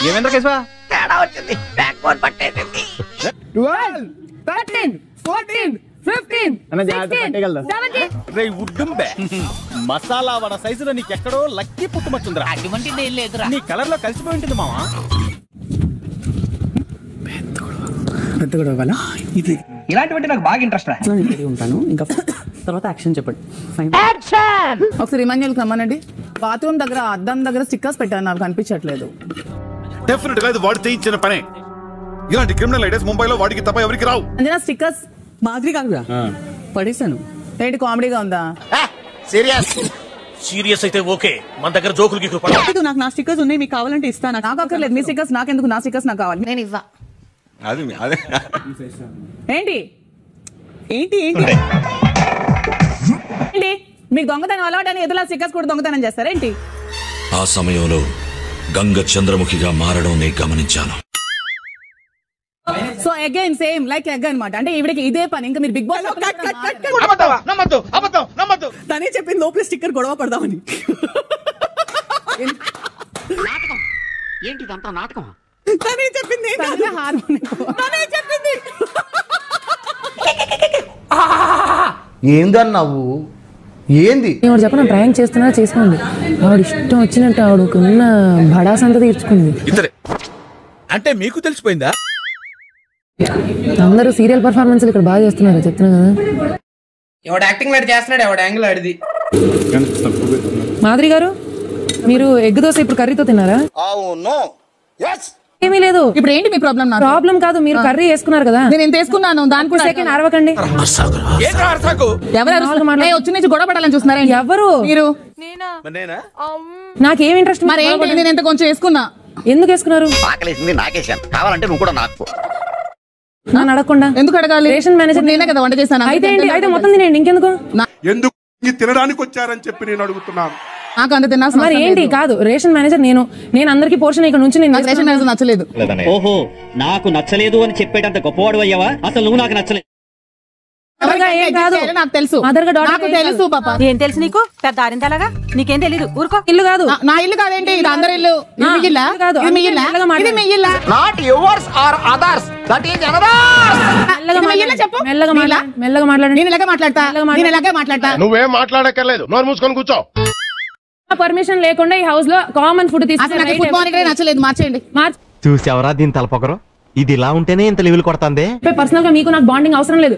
ఏమేంద్ర కేశవ తేడా వచ్చింది back bone పట్టేసింది 12 13 14 మసాలా వడ సైజులో నీకెక్కడో లక్కీ పుట్టుమచ్చుందిరా. అటువంటిది ఏం లేదురా. నీ కలర్ లో కలిసిపోయి ఉంటుంది మావా. పెద్ద గొడవ ఇది ఇలాంటివంటే నాకు బాగా ఇంట్రెస్ట్ రా. ఉంటాను ఇంకా తర్వాత యాక్షన్ చెప్పండి. ఒకసారి ఇమాన్యుయల్కి రమ్మనండి. బాత్రూమ్ దగ్గర అద్దం దగ్గర స్టిక్కర్స్ పెట్టాను, నాకు కనిపించట్లేదు. డెఫినెట్ గా ఇది వాడు చేయించిన పనే. ఇలాంటి క్రిమినల్ ఐడియాస్ ముంబైలో వాడికి తప్ప ఎవరికి రావు. అంజనా స్టిక్కర్స్ మాదిరి కాదురా పడేసాను. ఏంటి కామెడీగా ఉందా? సీరియస్ అయితే ఓకే, మన దగ్గర జోకులు గీకులు పడదు. నాకు నా స్టిక్కర్స్ ఉన్నాయి, మీకు కావాలంటే ఇస్తాను. నాకు అక్కర్లేదు మీ స్టిక్కర్స్, నాకెందుకు? నా స్టిక్కర్స్ నాకు కావాలి, నేను ఇవ్వ. ఏంటి ఏంటి ఏంటి ఏంటి మీకు దొంగతనం అలవాటని ఎదులా స్టిక్కర్స్ కూడా దొంగతనం చేస్తారేంటి? ఆ సమయంలో గంగ చంద్రముఖిగా మారడం నేను గమనించాను. So again same like egg అన్నమాట. అంటే ఈవిడకి ఇదే పని. ఇంకా మీరు బిగ్ బాస్ తనే చెప్పింది లోపల స్టిక్కర్ గొడవ పడదామని. ఏంటిదంతా నాటకం? తనే చెప్పింది ఏందన్నావు? ఏంది చెప్పిన ప్రాంక్ చేస్తున్నా చేసుకోండి. ఆవిడ ఇష్టం వచ్చినట్టు ఆవిడకున్న బడాసంతా తీర్చుకుంది. అంటే మీకు తెలిసిపోయిందా? అందరూ సీరియల్ పర్ఫార్మెన్స్ ఇక్కడ బాగా చేస్తున్నారు చెప్తున్నా కదా. ఎవడు యాక్టింగ్ లాంటి చేస్తున్నాడు, ఎవడు యాంగిల్ ఆడిది. మాధురి గారు మీరు ఎగ్ దోశ ఇప్పుడు కర్రీతో తిన్నారా? ఏమీ లేదు. ఇప్పుడు ఏంటి మీ ప్రాబ్లం? ప్రాబ్లం కాదు, మీరు కర్రీ వేసుకున్నారు కదా. నేను ఎంత వేసుకున్నాను దాని కూడా సెకండ్ అరవకండి. వచ్చి నుంచి గొడవ పడాలని చూస్తున్నారా? ఎవరు మీరు? నాకేం ఇంట్రెస్ట్? మరి ఏంటి? నేను ఎంత కొంచెం వేసుకున్నా. ఎందుకు వేసుకున్నారు? నాకేసాను, కావాలంటే నువ్వు కూడా నాకు. నన్ను అడగకుండా ఎందుకు అడగాలి? రేషన్ మేనేజర్ నేనే కదా వంట చేశాను. అయితే మొత్తం తినండి, ఇంకెందుకు? ఎందుకు తినడానికి వచ్చారని చెప్పి నేను అడుగుతున్నాను. నాకు అంత తిన్నా మరి ఏంటి? కాదు రేషన్ మేనేజర్ నేను అందరికి పోర్షన్ ఇక్కడ నుంచి నేను రేషన్ మేనేజర్ నచ్చలేదు. ఓహో, నాకు నచ్చలేదు అని చెప్పేటంత గొప్పవాడు అయ్యావా? అసలు నువ్వు నాకు నచ్చలేదు. నాకు తెలుసు, నాకు తెలుసు పాప. ఏం తెలుసు నీకు? పెద్ద ఆరిందలాగా నీకేం తెలీదు. ఊరుకో. ఇల్లు కాదు, నా ఇల్లు కాదేంటి? ఇది అందరి ఇల్లు. Not yours or others, that is another's. చెప్పు. మెల్లగా మాట్లాడండి. నేను ఇలాగే మాట్లాడతా. నువ్వేం మాట్లాడక్కర్లేదు, నోరు మూసుకొని కూర్చో. పర్మిషన్ లేకుండా ఈ హౌస్ లో కామన్ ఫుడ్ నచ్చలేదు, మార్చేయండి. చూసావరా దీని తలపొగరు? ఇది ఇలా ఉంటేనే ఇంత లెవెల్ కొడతాందే. పర్సనల్ గా మీకు నాకు బాండింగ్ అవసరం లేదు.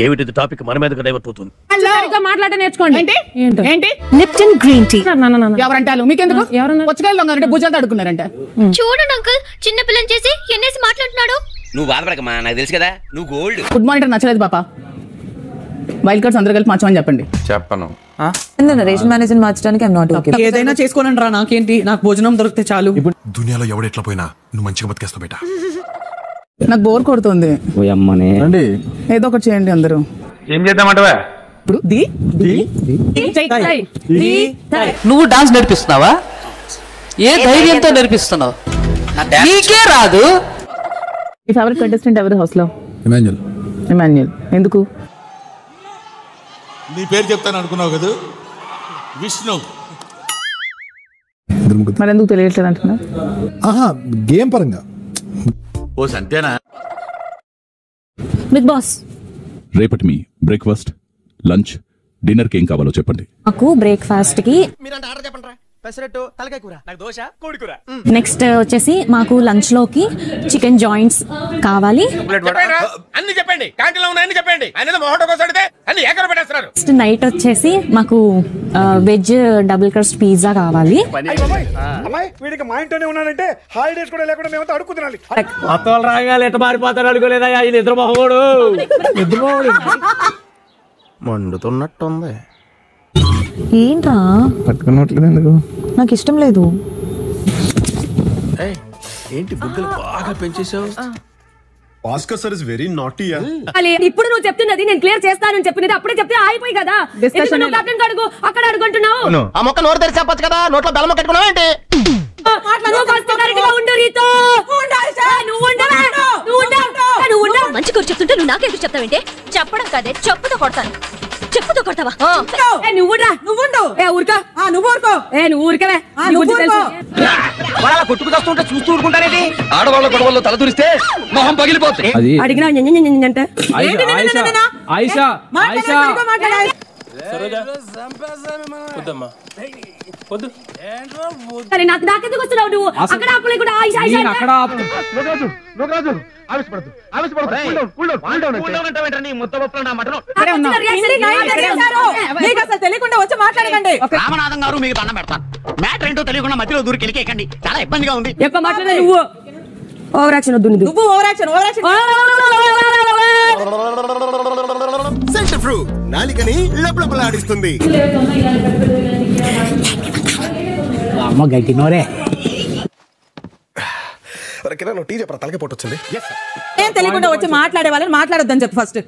ఏమిటి టాపిక్? మన మీద డైవర్ట్ అవుతుంది. మాట్లాడటం నేర్చుకోండి. ఏంటి లిప్టన్ గ్రీన్ టీ. ఎవరంటారు? మీకెందుకు? వచ్చి భుజాలు అడుగున్నారంట. చూడండి అంకుల్, చిన్న పిల్లని చేసి ఎన్నేసి మాట్లాడుతున్నాడు. నువ్వు బాధపడకమ్మా, నాకు తెలుసు కదా నువ్వు గోల్డ్. ఫుడ్ మానిటర్ నచ్చలేదు పాప. వైల్డ్ కార్డ్స్ అందరూ కలిపి మార్చమని చెప్పండి. చెప్పను. రేషన్ మేనేజర్ మార్చడానికి ఏదైనా చేసుకోనండి రా, నాకేంటి? నాకు భోజనం దొరికితే చాలు. దునియాలో ఎవడెట్లా పోయినా నువ్వు మంచిగా బతికేస్తావు బేటా. నాకు బోర్ కొడుతుంది. ఏదో ఒకటి చేయండి అందరూ. ఏం చేద్దామంటవా? నువ్వు డాన్స్ నేర్పిస్తున్నావా? ఏ ధైర్యంతో నేర్పిస్తున్నావు? నీకే రాదు. మీ ఫేవరెట్ కంటెస్టెంట్ ఎవరు హౌస్ లో? ఇమాన్యుయల్. ఎందుకు? నీ పేరు చెప్తాను అనుకున్నావు కదా, విష్ణు. మరి ఎందుకు తెలియట్లేదు అంటున్నా? గేమ్ పరంగా. ఓ సంతేనా? బిగ్ బాస్, రేపటి మీ బ్రేక్ఫాస్ట్, లంచ్, డిన్నర్ కి ఏం కావాలో చెప్పండి. నాకు బ్రేక్ఫాస్ట్ కి మీరంటే ఆర్డర్ చెప్పండి. పెసరట్టు, తలకాయ కూర, నాకు దోశ, కోడి కూర. నెక్స్ట్ వచ్చేసి మాకు లంచ్ లోకి చికెన్ జాయింట్స్ కావాలి. అన్ని చెప్పండి, క్యాంటీన్లో ఉన్నాయని చెప్పండి. ఆయన మొహటో కోసం అడిగితే అన్ని ఏకర పెట్టేస్తున్నారు. నెక్స్ట్ నైట్ వచ్చేసి మాకు వెజ్ డబుల్ క్రస్ట్ పిజ్జా కావాలి. వీడికి మా ఇంట్లోనే ఉన్నాడంటే హాలిడేస్ కూడా లేకుండా మేమంతా అడుక్కు తినాలి. అత్తలు రాగాలి ఎట్ట మారిపోతారు అనుకోలేదా? ఇది ఇద్దరు మొహోడు మండుతున్నట్టుంది. ఏంట్రా పట్టుకున్నట్లేదు ఎందుకు? నాకు ఇష్టం లేదు. ఏంటి బుగ్గలు బాగా పెంచేసావు? Bhaskar sir is very naughty. ఇప్పుడు నువ్వు చెప్తున్నది నేను క్లియర్ చేస్తానని చెప్పినది అప్పుడే చెప్తే ఆగిపోయి కదా. అడుగు అక్కడ అడుగుంటున్నావు. ఆ మొక్క నోరు తెరిచి చెప్పొచ్చు కదా, నోట్లో బెల్లం కట్టుకున్నావు ఏంటి? మంచి ఎవరు చెప్తుంటే నువ్వు నాకెందుకు చెప్తావేంటే? చెప్పడం కాదే, చెప్పుతో కొడతాను. చెప్పుతో కొడతావా? కొట్టుకుతుంటే చూస్తూ ఊరుకుంటారేంటి? ఆడవాళ్ళ గొడవల్లో తల దూరిస్తే మొహం పగిలిపోతుంది. అడిగినా అంటే నాకెందుకు వస్తున్నావు నువ్వు? అక్కడ ఆపలేకుండా తెలియకుండా వచ్చి మాట్లాడకండి. రామనాథం గారు మీకు దండం పెడతాను. మ్యాటర్ ఏంటో తెలియకుండా మధ్యలో దూరికి వెళ్ళికేకండి. చాలా ఇబ్బందిగా ఉంది. ఎక్కువ మాట్లాడే నువ్వు. ఓవర్ యాక్షన్ వద్దు. నువ్వు ఓవర్ యాక్షన్ సెంటర్ ఫ్రూట్ నాలికని లబలబలాడిస్తుంది. అమ్మ గట్టి నోరే. టీ చెప్పరా, తలకి పోటు వచ్చింది. ఏం తెలియకుండా వచ్చి మాట్లాడే వాళ్ళని మాట్లాడొద్దని చెప్పు ఫస్ట్.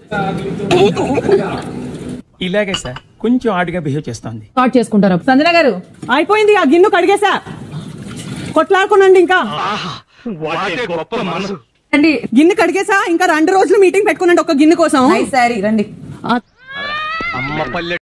ఇలాగే సార్ కొంచెం ఆడిగా బిహేవ్ చేస్తుంది. స్టార్ట్ చేసుకుంటారు. సంజన గారు అయిపోయింది. ఆ గిన్నె కడిగేసా, కొట్లాడుకోనండి. ఇంకా గిన్నె కడిగేసా. ఇంకా 2 రోజులు మీటింగ్ పెట్టుకునండి ఒక గిన్నె కోసం. సరే రండి. అమ్మ పల్లె